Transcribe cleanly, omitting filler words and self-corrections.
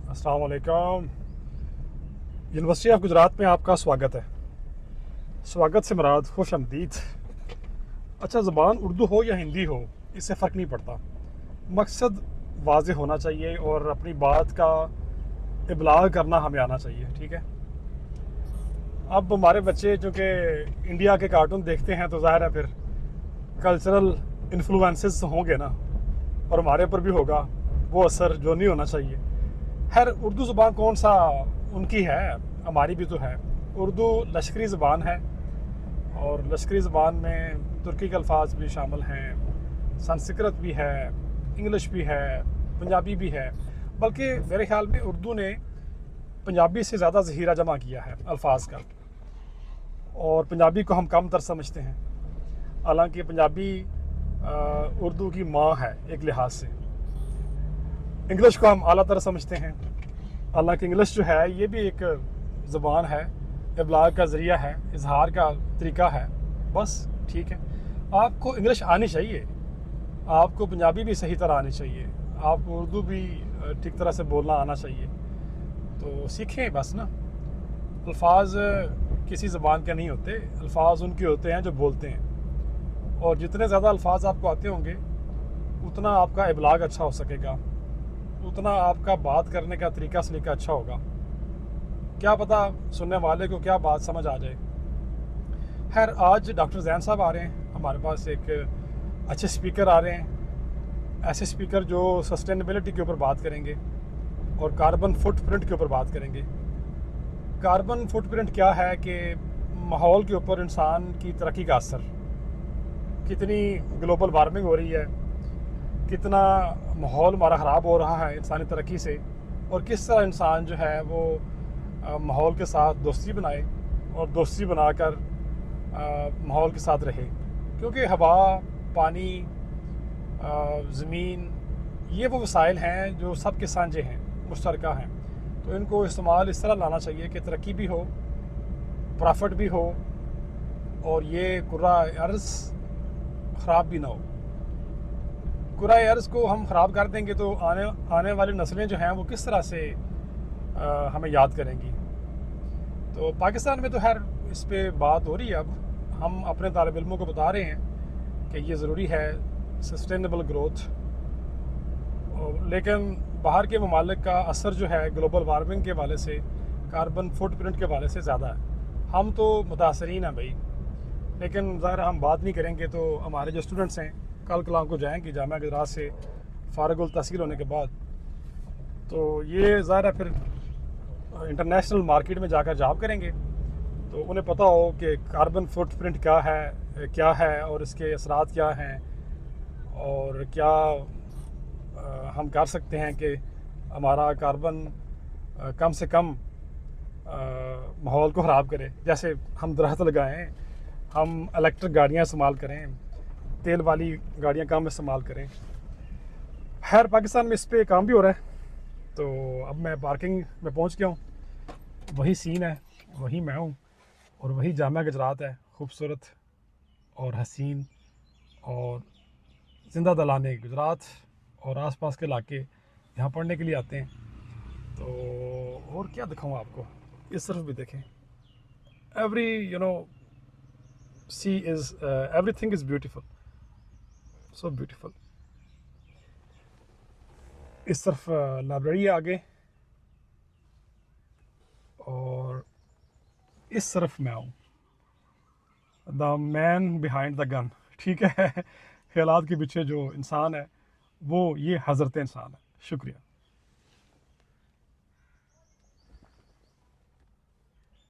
अस्सलाम वालेकुम। University of Gujarat में आपका स्वागत है। स्वागत से मुराद खुश आमदीद। अच्छा, ज़बान उर्दू हो या हिंदी हो, इससे फ़र्क नहीं पड़ता। मकसद वाज़ेह होना चाहिए और अपनी बात का इबलाग करना हमें आना चाहिए। ठीक है। अब हमारे बच्चे चूँकि इंडिया के कार्टून देखते हैं तो ज़ाहिर है फिर कल्चरल इन्फ्लुएंसेस होंगे ना, और हमारे ऊपर भी होगा वो असर जो नहीं होना चाहिए। खैर, उर्दू ज़ुबान कौन सा उनकी है, हमारी भी तो है। उर्दू लश्करी ज़ुबान है और लश्करी ज़ुबान में तुर्की के अल्फाज भी शामिल हैं, संस्कृत भी है, इंग्लिश भी है, पंजाबी भी है। बल्कि मेरे ख्याल में उर्दू ने पंजाबी से ज़्यादा ज़ख़ीरा जमा किया है अल्फाज का, और पंजाबी को हम कम तर समझते हैं। हालांकि पंजाबी उर्दू की माँ है एक लिहाज से। इंग्लिश को हम आला तर समझते हैं, हालांकि इंग्लिश जो है ये भी एक ज़ुबान है, इबलाग का ज़रिया है, इजहार का तरीका है। बस ठीक है, आपको इंग्लिश आनी चाहिए, आपको पंजाबी भी सही तरह आनी चाहिए, आपको उर्दू भी ठीक तरह से बोलना आना चाहिए। तो सीखें बस ना। अल्फाज किसी ज़बान के नहीं होते, अल्फाज उनके होते हैं जो बोलते हैं। और जितने ज़्यादा अल्फाज आपको आते होंगे उतना आपका इबलाग अच्छा हो सकेगा, उतना आपका बात करने का तरीका सलीका अच्छा होगा। क्या पता सुनने वाले को क्या बात समझ आ जाए। खैर, आज डॉक्टर जैन साहब आ रहे हैं हमारे पास, एक अच्छे स्पीकर आ रहे हैं, ऐसे स्पीकर जो सस्टेनेबिलिटी के ऊपर बात करेंगे और कार्बन फुटप्रिंट के ऊपर बात करेंगे। कार्बन फुटप्रिंट क्या है कि माहौल के ऊपर इंसान की तरक्की का असर, कितनी ग्लोबल वार्मिंग हो रही है, कितना माहौल हमारा ख़राब हो रहा है इंसानी तरक्की से, और किस तरह इंसान जो है वो माहौल के साथ दोस्ती बनाए और दोस्ती बनाकर माहौल के साथ रहे। क्योंकि हवा, पानी, ज़मीन, ये वो वसाइल हैं जो सब के साझे हैं, मुश्तरका हैं। तो इनको इस्तेमाल इस तरह लाना चाहिए कि तरक्की भी हो, प्रॉफिट भी हो, और ये कुर्रा अर्ज़ ख़राब भी ना हो। कुर्रा अर्ज़ को हम ख़राब कर देंगे तो आने वाली नस्लें जो हैं वो किस तरह से हमें याद करेंगी। तो पाकिस्तान में तो खैर इस पे बात हो रही है। अब हम अपने तालिब इल्मों को बता रहे हैं कि ये ज़रूरी है सस्टेनेबल ग्रोथ, लेकिन बाहर के ममालिक का असर जो है ग्लोबल वार्मिंग के हवाले से, कार्बन फुटप्रिंट के हवाले से ज़्यादा है। हम तो मुतासरीन हैं भाई, लेकिन ज़ाहिर हम बात नहीं करेंगे तो हमारे जो स्टूडेंट्स हैं कल कलाम को जाएंगे जामिया गुजरात से फ़ारिगुल तहसील होने के बाद, तो ये ज़ाहिर है फिर इंटरनेशनल मार्केट में जाकर जॉब करेंगे, तो उन्हें पता हो कि कार्बन फुटप्रिंट क्या है और इसके असरात क्या हैं, और क्या हम कर सकते हैं कि हमारा कार्बन कम से कम माहौल को ख़राब करे। जैसे हम दरख्त लगाएं, हम इलेक्ट्रिक गाड़ियाँ इस्तेमाल करें, तेल वाली गाड़ियाँ कम इस्तेमाल करें। खैर, पाकिस्तान में इस पे काम भी हो रहा है। तो अब मैं पार्किंग में पहुंच गया हूँ, वही सीन है, वही मैं हूँ, और वही जामिया गुजरात है, खूबसूरत और हसीन और ज़िंदा दलाने गुजरात और आसपास के इलाके यहाँ पढ़ने के लिए आते हैं। तो और क्या दिखाऊँ आपको, इस तरफ भी देखें। Every sea is everything is beautiful, so beautiful. इस तरफ लाइब्रेरी है आगे, और इस तरफ मैं हूँ, the man behind the gun. ठीक है। ख्यालात के पीछे जो इंसान है वो ये हज़रत इंसान है। शुक्रिया।